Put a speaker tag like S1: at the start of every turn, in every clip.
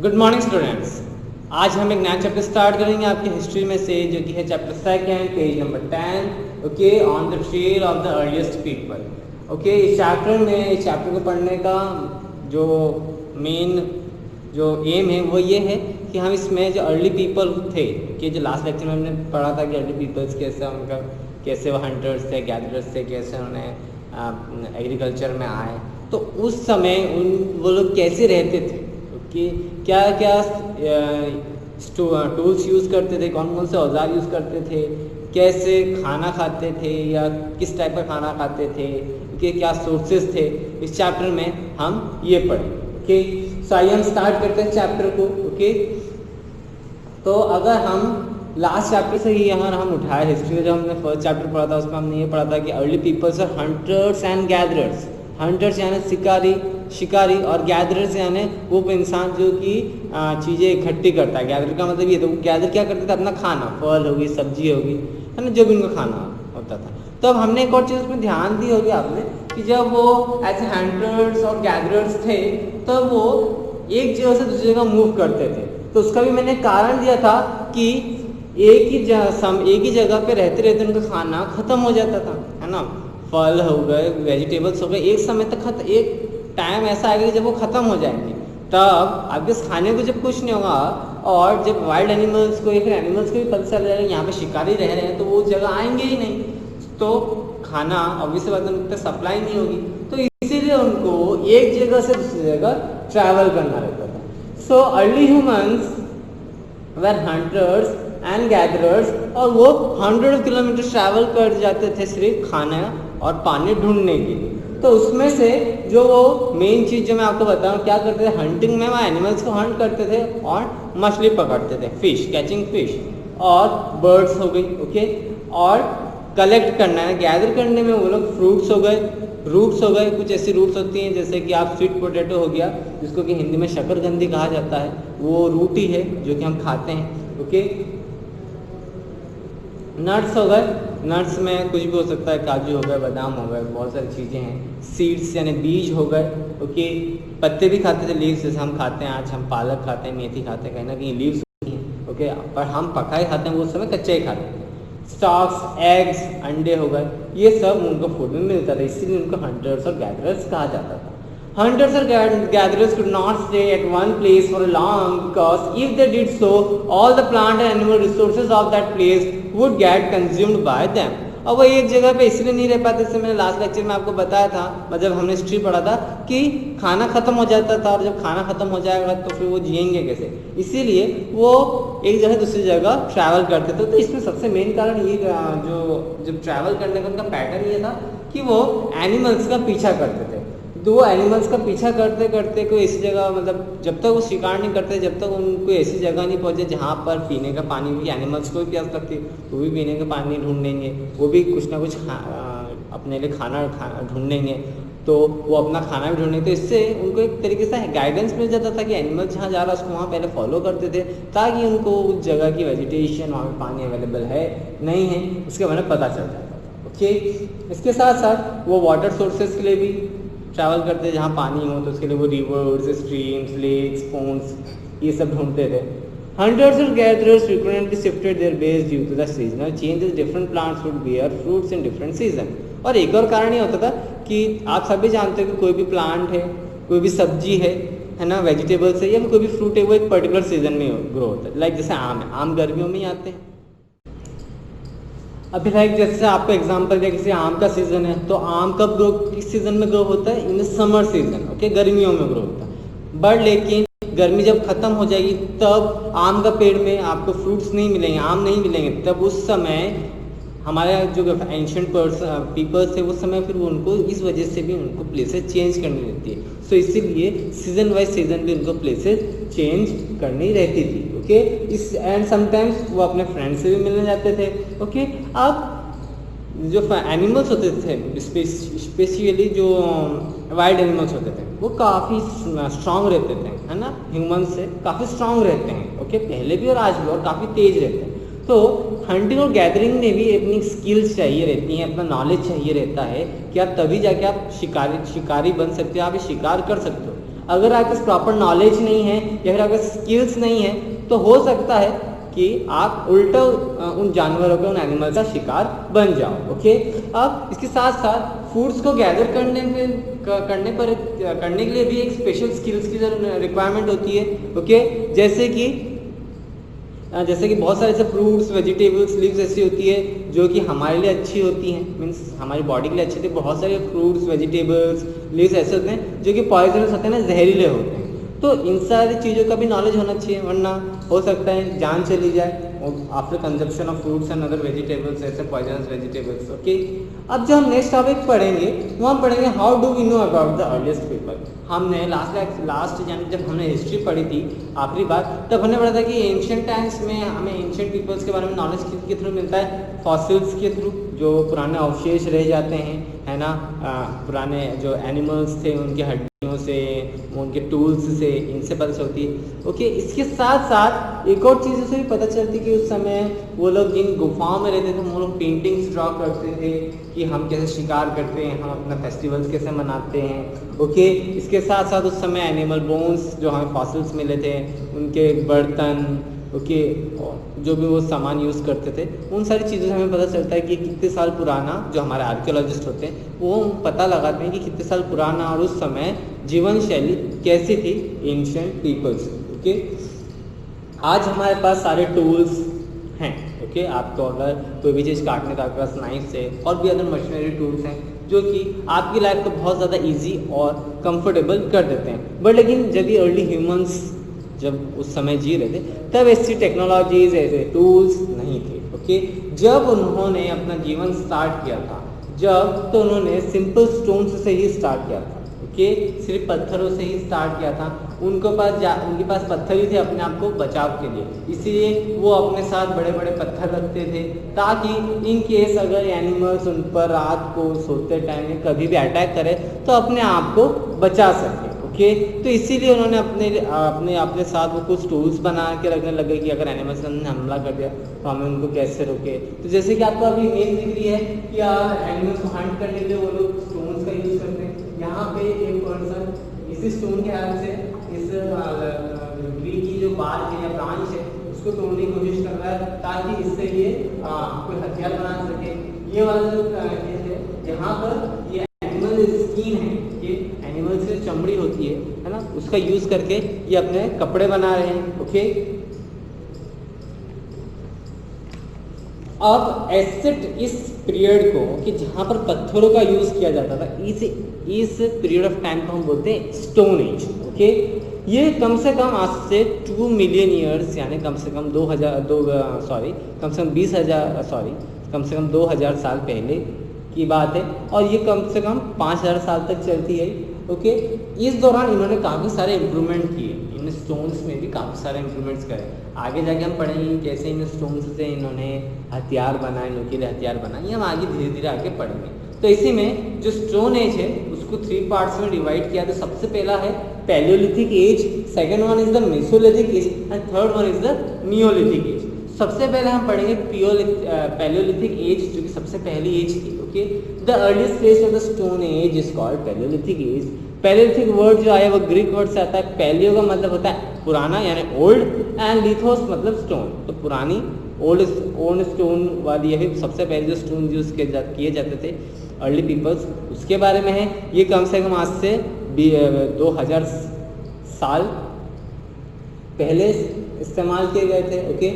S1: Good morning students. आज हम एक नया चैप्टर स्टार्ट करेंगे आपकी हिस्ट्री में से, जो कि है chapter second, page number 10, okay, on the trail of the earliest people. Okay, इस चैप्टर को पढ़ने का जो मेन जो एम है वो ये है कि हम इसमें जो अर्ली पीपल थे, कि जो लास्ट लेक्चर में हमने पढ़ा था कि अर्ली पीपल्स कैसे वो हंटर्स थे, गैदरर्स थे, कैसे उन्हें एग्रीकल्चर में आए, तो उस समय वो लोग कैसे रहते थे, कि क्या क्या टूल्स यूज़ करते थे, कौन कौन से औजार यूज़ करते थे, कैसे खाना खाते थे या किस टाइप का खाना खाते थे, कि क्या सोर्सेज थे। इस चैप्टर में हम ये पढ़ेंगे। ओके, सो आइए हम स्टार्ट करते हैं चैप्टर को। ओके, तो अगर हम लास्ट चैप्टर से ही यहाँ हम उठाए हिस्ट्री में, जब हमने फर्स्ट चैप्टर पढ़ा था उसमें हमने ये पढ़ा था कि early peoples are hunters and gatherers. Hunters यानी शिकारी और गैदरर्स यानी वो इंसान जो कि चीज़ें इकट्ठी करता है। गैदर का मतलब ये था, वो गैदर क्या करते थे, अपना खाना, फल होगी, सब्जी होगी, है ना, जो भी उनका खाना होता था। तो अब हमने एक और चीज़ उसमें ध्यान दी होगी आपने, कि जब वो ऐसे हंटर्स और गैदरर्स थे तब वो एक जगह से दूसरी जगह मूव करते थे। तो उसका भी मैंने कारण दिया था कि एक ही जगह पे रहते रहते उनका खाना खत्म हो जाता था, है ना। फल हो गए, वेजिटेबल्स हो गए, एक समय तक एक टाइम ऐसा आएगा कि जब वो ख़त्म हो जाएंगे, तब आपके खाने को जब कुछ नहीं होगा, और जब वाइल्ड एनिमल्स को या फिर एनिमल्स को भी पता चल जाएगा यहाँ पे शिकारी रह रहे हैं, तो वो जगह आएंगे ही नहीं, तो खाना ऑब्वियसली बात है उन पर सप्लाई नहीं होगी। तो इसीलिए उनको एक जगह से दूसरी जगह ट्रैवल करना रहता था। So early humans were hunters and gatherers, और वो 100 किलोमीटर ट्रैवल कर जाते थे सिर्फ खाना और पानी ढूंढने के लिए। तो उसमें से जो वो मेन चीज़ जो मैं आपको बताऊं, क्या करते थे, हंटिंग में वो एनिमल्स को हंट करते थे और मछली पकड़ते थे, फिश, कैचिंग फिश, और बर्ड्स हो गई, ओके, और कलेक्ट करना है, गैदर करने में वो लोग फ्रूट्स हो गए, रूट्स हो गए। कुछ ऐसी रूट्स होती हैं जैसे कि आप स्वीट पोटैटो हो गया, जिसको कि हिंदी में शकरकंदी कहा जाता है, वो रूट ही है जो कि हम खाते हैं। ओके, नट्स हो गए, नट्स में कुछ भी हो सकता है, काजू हो गए, बादाम हो गए, बहुत सारी चीज़ें हैं। सीड्स यानी बीज हो गए। ओके, पत्ते भी खाते थे, लीव्स जैसे हम खाते हैं, आज हम पालक खाते हैं, मेथी खाते हैं, कहीं ना कहीं लीव्स होती हैं। ओके, पर हम पका ही खाते हैं, वो उस समय कच्चे ही खाते हैं। स्टॉक्स, एग्स, अंडे हो गए, ये सब उनको फूड में मिलता था, इसीलिए उनको हंटर्स और गैदरर्स कहा जाता था। Hunters or gatherers could not stay at one place for long, because if they did so, all the plant and animal resources of that place would get consumed by them. अब वो एक जगह पे इसलिए नहीं रह पाते, जैसे मैंने लास्ट लेक्चर में आपको बताया था, मतलब हमने हिस्ट्री पढ़ा था कि खाना खत्म हो जाता था, और जब खाना खत्म हो जाएगा तो फिर वो जिएंगे कैसे, इसीलिए वो एक जगह दूसरी जगह ट्रैवल करते थे। तो इसमें सबसे मेन कारण ये जो जब ट्रैवल करने का उनका पैटर्न ये था कि वो एनिमल्स का पीछा करते थे। दो एनिमल्स का पीछा करते करते कोई ऐसी जगह, मतलब जब तक वो शिकार नहीं करते, जब तक उनको ऐसी जगह नहीं पहुंचे जहाँ पर पीने का पानी भी, एनिमल्स को भी प्यास लगती, वो भी पीने का पानी ढूंढेंगे, वो भी कुछ ना कुछ अपने लिए खाना ढूंढेंगे, तो वो अपना खाना भी ढूंढेंगे। तो इससे उनको एक तरीके से गाइडेंस मिल जाता था कि एनिमल जहाँ जा रहा है उसको वहाँ पहले फॉलो करते थे, ताकि उनको उस जगह की वेजिटेशन, वहाँ पर पानी अवेलेबल है नहीं है, उसके बारे में पता चल जाता था। ओके, इसके साथ साथ वो वाटर सोर्सेज के लिए भी ट्रैवल करते, जहाँ पानी हो तो उसके लिए वो रिवर्स, स्ट्रीम्स, लेक्स, पोन्स, ये सब ढूंढते थे। Hunters and gatherers frequently shifted their base due to the seasonal changes. Different plants would bear fruits in different season. और एक और कारण ये होता था कि आप सभी जानते हो कि कोई भी प्लांट है, कोई भी सब्जी है ना, वेजिटेबल्स है, या फिर कोई भी फ्रूट है, वो एक पर्टिकुलर सीजन में ग्रो होता है। लाइक जैसे आम है, आम गर्मियों में ही आते हैं। अभी लाइक जैसे आपको एग्जांपल दिया, किसी आम का सीजन है, तो आम कब ग्रो, किस सीजन में ग्रो होता है, in the summer season. Okay, गर्मियों में ग्रो होता है। बट लेकिन गर्मी जब खत्म हो जाएगी, तब आम का पेड़ में आपको फ्रूट्स नहीं मिलेंगे, आम नहीं मिलेंगे, तब उस समय हमारे जो एंशिएंट पीपल्स थे उस समय फिर उनको इस वजह से भी उनको प्लेसेस चेंज करनी रहती है। सो इसीलिए सीजन वाइज सीजन भी उनको प्लेसेस चेंज करनी रहती थी। ओके, इस एंड समटाइम्स वो अपने फ्रेंड से भी मिलने जाते थे। ओके, अब जो एनिमल्स होते थे, स्पेशली जो वाइल्ड एनिमल्स होते थे, वो काफ़ी स्ट्रांग रहते थे, है ना, ह्यूमन से काफ़ी स्ट्रांग रहते हैं। ओके, पहले भी और आज भी, और काफ़ी तेज रहते हैं। तो हंटिंग और गैदरिंग में भी अपनी स्किल्स चाहिए रहती हैं, अपना नॉलेज चाहिए रहता है कि आप तभी जाके आप शिकारी बन सकते हो, आप शिकार कर सकते हो। अगर आपके पास प्रॉपर नॉलेज नहीं है या फिर आपके स्किल्स नहीं है तो हो सकता है कि आप उल्टा उन जानवरों के, उन एनिमल का शिकार बन जाओ। ओके, अब इसके साथ साथ फूड्स को गैदर करने के लिए भी एक स्पेशल स्किल्स की रिक्वायरमेंट होती है। ओके, जैसे कि बहुत सारे ऐसे फ्रूट्स, वेजिटेबल्स, लीव्स ऐसी होती है जो कि हमारे लिए अच्छी होती हैं, मीन्स हमारी बॉडी के लिए अच्छी होती है। बहुत सारे फ्रूट्स, वेजिटेबल्स, लीव्स ऐसे होते हैं जो कि पॉइजनस होते हैं ना, जहरीले होते हैं। तो इन सारी चीज़ों का भी नॉलेज होना चाहिए, वरना हो सकता है जान चली जाए after consumption of fruits and other vegetables, ऐसे पॉइजनस वेजिटेबल्स। ओके, अब जो हम नेक्स्ट टॉपिक पढ़ेंगे वो हम पढ़ेंगे how do we know about the earliest people. हमने लास्ट यानी जब हमने हिस्ट्री पढ़ी थी आखिरी बार, तब हमने पढ़ा था कि एंशिएंट टाइम्स में हमें एंशिएंट पीपल्स के बारे में नॉलेज के थ्रू मिलता है, फॉसिल्स के थ्रू, जो पुराने अवशेष रह जाते हैं, है ना, पुराने जो एनिमल्स थे उनके हड्डियों से, उनके टूल्स से, इनसे पता चलती है। ओके, इसके साथ साथ एक और चीज़ से भी पता चलती है कि उस समय वो लोग जिन गुफाओं में रहते थे वो लोग पेंटिंग्स ड्रॉ करते थे कि हम कैसे शिकार करते हैं, हम अपना फेस्टिवल्स कैसे मनाते हैं। ओके, इसके साथ साथ उस समय एनिमल बोन्स जो हमें फॉसिल्स मिले थे, उनके बर्तन, ओके, जो भी वो सामान यूज़ करते थे, उन सारी चीज़ों से हमें पता चलता है कि कितने साल पुराना, जो हमारे आर्कियोलॉजिस्ट होते हैं वो पता लगाते हैं कि कितने साल पुराना और उस समय जीवन शैली कैसी थी एंशिएंट पीपल्स। ओके, आज हमारे पास सारे टूल्स हैं। ओके, आपको अगर कोई भी चीज़ काटने का आपके पास नाइफ है और भी अदर मशीनरी टूल्स हैं जो कि आपकी लाइफ को बहुत ज़्यादा इजी और कंफर्टेबल कर देते हैं। बट लेकिन जब ये अर्ली ह्यूमंस जब उस समय जी रहे थे तब ऐसी टेक्नोलॉजीज, ऐसे टूल्स नहीं थे। ओके, जब उन्होंने अपना जीवन स्टार्ट किया था, जब तो उन्होंने सिंपल स्टोन्स से ही स्टार्ट किया था। ओके, सिर्फ पत्थरों से ही स्टार्ट किया था। उनके पास पत्थर ही थे अपने आप को बचाव के लिए, इसीलिए वो अपने साथ बड़े बड़े पत्थर रखते थे ताकि इन केस अगर एनिमल्स उन पर रात को सोते टाइम कभी भी अटैक करे तो अपने आप को बचा सके। ओके, तो इसीलिए उन्होंने अपने साथ वो कुछ टूल्स बना के रखने लगे कि अगर एनिमल्स ने हमला कर दिया तो हमें उनको कैसे रोके। तो जैसे कि आपको अभी इमेज दिख रही है कि एनिमल्स को हंट करने के लिए वो लोग स्टोन्स का यूज़ करते हैं। यहाँ पे एक पर्सन इसी स्टोन के हेल्प से इस ट्री की जो बार्क है या ब्रांच है उसको तोड़ने की कोशिश कर रहा है ताकि इससे ये कोई हथियार बना सके। ये वाला जो है यहाँ पर ये एनिमल स्किन है, ये एनिमल से चमड़ी होती है ना, उसका यूज करके ये अपने कपड़े बना रहे हैं। ओके, अब एसेट इस पीरियड को कि जहाँ पर पत्थरों का यूज किया जाता था, इस पीरियड ऑफ टाइम को हम बोलते हैं स्टोन एज। ओके, ये कम से कम आज से 2 मिलियन ईयर्स यानी कम से कम 2000 साल पहले की बात है और ये कम से कम 5000 साल तक चलती है। ओके, इस दौरान इन्होंने काफ़ी सारे इम्प्रूवमेंट किए, इन स्टोन्स में भी काफ़ी सारे इम्प्रूवमेंट्स करे। आगे जाके हम पढ़ेंगे कैसे इन स्टोन्स से इन्होंने हथियार बनाए, नुकीले हथियार बनाए, ये हम आगे धीरे धीरे आगे पढ़ेंगे। तो इसी में जो स्टोन एज है उसको 3 पार्ट्स में डिवाइड किया। तो सबसे पहला है paleolithic age, second one is the mesolithic age and third one is the neolithic age. सबसे पहले हम पढ़ेंगे पैलियोलिथिक एज जो कि सबसे पहली एज थी। Okay, the earliest phase of the stone age is called paleolithic age. Paleolithic word जो आया वो ग्रीक वर्ड से आता है। पैलियो का मतलब होता है पुराना यानी ओल्ड एंड लिथोस मतलब स्टोन, तो पुरानी ओल्ड स्टोन वाली ये सबसे पहले जो स्टोन यूज किए जाते थे अर्ली पीपल्स उसके बारे में है। ये कम से कम आज से 2000 साल पहले इस्तेमाल किए गए थे। Okay,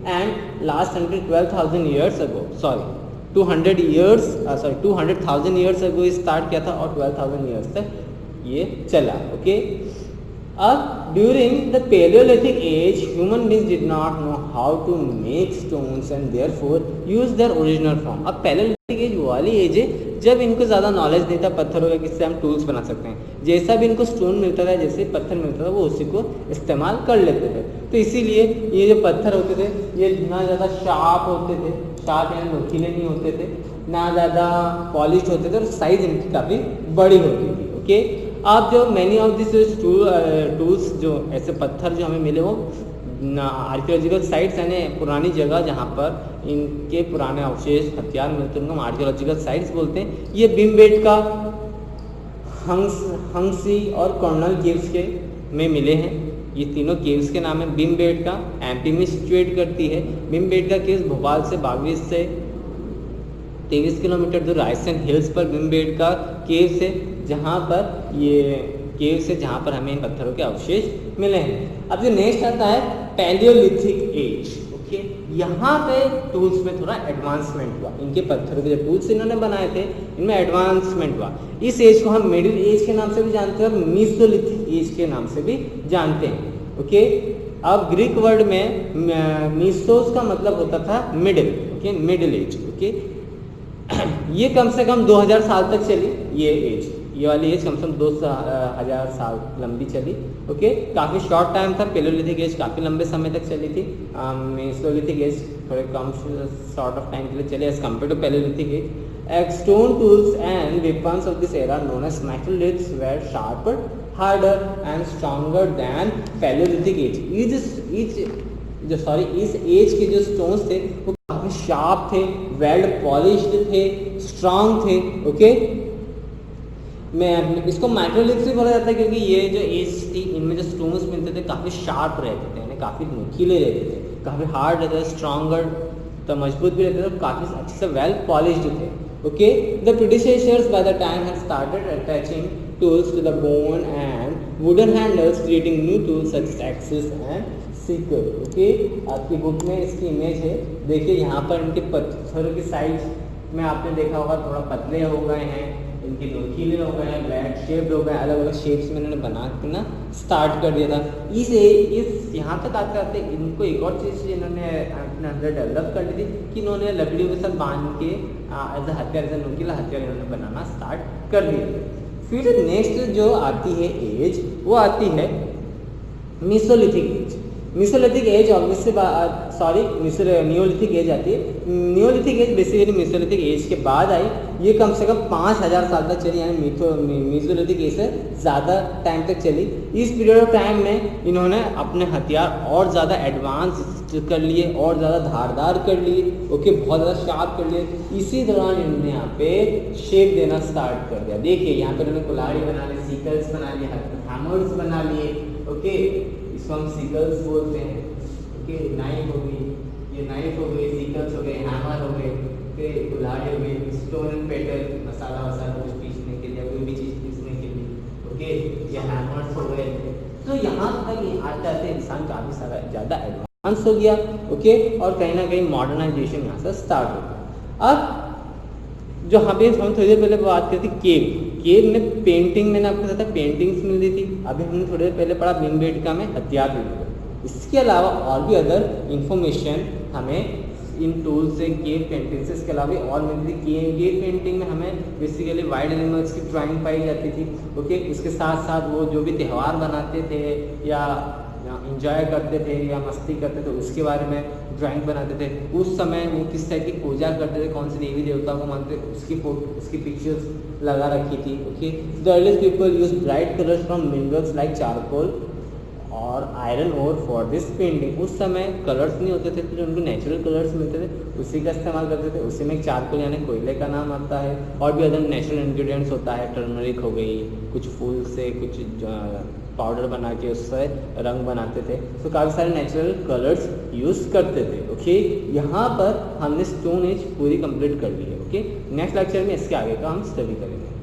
S1: and last 12,000 years ago 200,000 years ago start किया था और 12,000 ईयर्स तक ये चला। ओके, अब during the paleolithic age human beings did not know how to make stones and therefore use their original form. अब पैलियोलिथिक एज वाली age है जब इनको ज़्यादा नॉलेज नहीं था पत्थरों का किससे हम टूल्स बना सकते हैं। जैसा भी इनको स्टोन मिलता था, जैसे पत्थर मिलता था वो उसी को इस्तेमाल कर लेते थे। तो इसीलिए ये जो पत्थर होते थे ये ना ज़्यादा शार्प होते थे, शार्प यानी नुकीले नहीं होते थे, ना ज़्यादा पॉलिश होते थे और साइज इनकी काफ़ी बड़ी होती थी। ओके, आप जो मैनी ऑफ दिस टूल्स जो ऐसे पत्थर जो हमें मिले वो आर्कियोलॉजिकल साइट्स यानी पुरानी जगह जहाँ पर इनके पुराने अवशेष हथियार मिलते हैं उनको हम आर्कियोलॉजिकल साइट्स बोलते हैं। ये भीमबेटका हंसी और कर्नल केव्स के में मिले हैं। ये तीनों केव्स के नाम है। भीमबेटका एमपी में सिचुएट करती है। भीमबेटका केव्स भोपाल से 22 से 23 किलोमीटर दूर रायसेन हिल्स पर भीमबेटका केव्स है, जहाँ पर ये केव्स है जहाँ पर हमें इन पत्थरों के अवशेष मिले हैं। अब जो नेक्स्ट आता है पैलियोलिथिक एज। ओके, यहाँ पे टूल्स में थोड़ा एडवांसमेंट हुआ। इनके पत्थरों के जो टूल्स इन्होंने बनाए थे इनमें एडवांसमेंट हुआ। इस एज को हम मिडिल एज के नाम से भी जानते हैं और मीसोलिथिक एज के नाम से भी जानते हैं। ओके, अब ग्रीक वर्ड में मीसोस का मतलब होता था middle. Okay, middle age. Okay, ये कम से कम 2000 साल तक चली। ये वाली एज कम से कम 2000 साल लंबी चली। ओके, काफ़ी शॉर्ट टाइम था। पेलोलिथिक एज काफ़ी लंबे समय तक चली थी। मेसोलिथिक एज थोड़े कम शॉर्ट ऑफ टाइम के लिए चली age compare to paleolithic age. Stone tools and weapons of this era known as metaliths were sharper, harder and stronger than paleolithic age. इस एज के जो स्टोन्स थे वो काफ़ी शार्प थे, वेल पॉलिश्ड थे, स्ट्रांग थे। ओके, मैं इसको माइक्रोलिथ्स भी बोला जाता है क्योंकि ये जो एज थी इनमें जो स्टोन्स मिलते थे काफ़ी शार्प रहते थे, यानी काफ़ी नुकीले रहते थे, काफ़ी हार्ड रहते थे, स्ट्रॉन्गर तो मजबूत भी रहते थे, काफ़ी अच्छे से वेल पॉलिश्ड थे। Okay, the predecessors by the time had started attaching tools to the bone and wooden handles, creating new tools such as axes and sickles. Okay, आपकी बुक में इसकी इमेज है, देखिए यहाँ पर इनके पत्थरों की साइज में आपने देखा होगा थोड़ा पतले हो गए हैं, इनके नुकीले हो गए हैं, ब्लैक शेप्ड हो गए, अलग अलग शेप्स में इन्होंने बना के ना स्टार्ट कर दिया था। इस यहाँ तक आते आते इनको एक और चीज़ इन्होंने अपने अंदर डेवलप कर ली थी कि इन्होंने लकड़ियों के साथ बांध के एज अ हथियार, एज अ नुकीला हथियार इन्होंने बनाना स्टार्ट कर दिया। फिर नेक्स्ट जो आती है एज वो आती है mesolithic age. Mesolithic age obviously neolithic age आती है। Neolithic age basically mesolithic age के बाद आई। ये कम से कम 5000 साल तक चली, यानी मीसोलिथिक एज से ज़्यादा टाइम तक चली। इस पीरियड ऑफ टाइम में इन्होंने अपने हथियार और ज़्यादा एडवांस कर लिए और ज़्यादा धारदार कर लिए। ओके, बहुत ज़्यादा शार्प कर लिए। इसी दौरान इन्होंने यहाँ पे शेप देना स्टार्ट कर दिया। देखिए यहाँ पे इन्होंने कुल्हाड़ी बना ली, सीकल्स बना लिए, हैमर्स बना लिए। ओके, इसको हम सीकल्स बोलते हैं। ओके, नाइफ हो गई, ये नाइफ हो गई, सीकल्स हो गए, हैमर हो गए, फिर कुल्हाड़ी हो गई, स्टोन एंड पेटल, मसाला वसाला कुछ पीसने के लिए, कोई भी चीज़ पीसने के लिए। ओके, ये हैमर्स हो गए। तो यहाँ तक आते आते इंसान काफ़ी सारा ज़्यादा एडवांस हो गया। ओके, और कहीं ना कहीं मॉडर्नाइजेशन यहाँ से स्टार्ट हो गया। अब जो हम थोड़ी देर पहले बात करती केव में पेंटिंग, मैंने आपको बताया पेंटिंग्स मिल रही थी। अभी हमने थोड़ी देर पहले पढ़ा भीमबेटका में हथियार मिल रहे। इसके अलावा और भी अदर इंफॉर्मेशन हमें इन टूल से, केव पेंटिंग से इसके अलावा और मिलती थी। केव पेंटिंग में हमें बेसिकली वाइल्ड एनिमल्स की ड्राइंग पाई जाती थी। ओके, इसके साथ साथ वो जो भी त्यौहार बनाते थे या इंजॉय करते थे या मस्ती करते थे उसके बारे में ड्राइंग बनाते थे। उस समय वो किस टाइप की पूजा करते थे, कौन से देवी देवता को मानते थे, उसकी पिक्चर्स लगा रखी थी। Okay, the earliest people use bright colours from minerals like charcoal और iron ore for this painting. उस समय कलर्स नहीं होते थे तो जो उनको नेचुरल कलर्स मिलते थे उसी का इस्तेमाल करते थे। उसी में चारकोल यानी कोयले का नाम आता है, और भी अदर नेचुरल इंग्रेडिएंट्स होता है, टर्मरिक हो गई, कुछ फूल से कुछ पाउडर बना के उससे रंग बनाते थे। तो काफ़ी सारे नेचुरल कलर्स यूज़ करते थे। ओके, यहाँ पर हमने स्टोन एज पूरी कंप्लीट कर ली है। ओके, नेक्स्ट लेक्चर में इसके आगे का हम स्टडी करेंगे।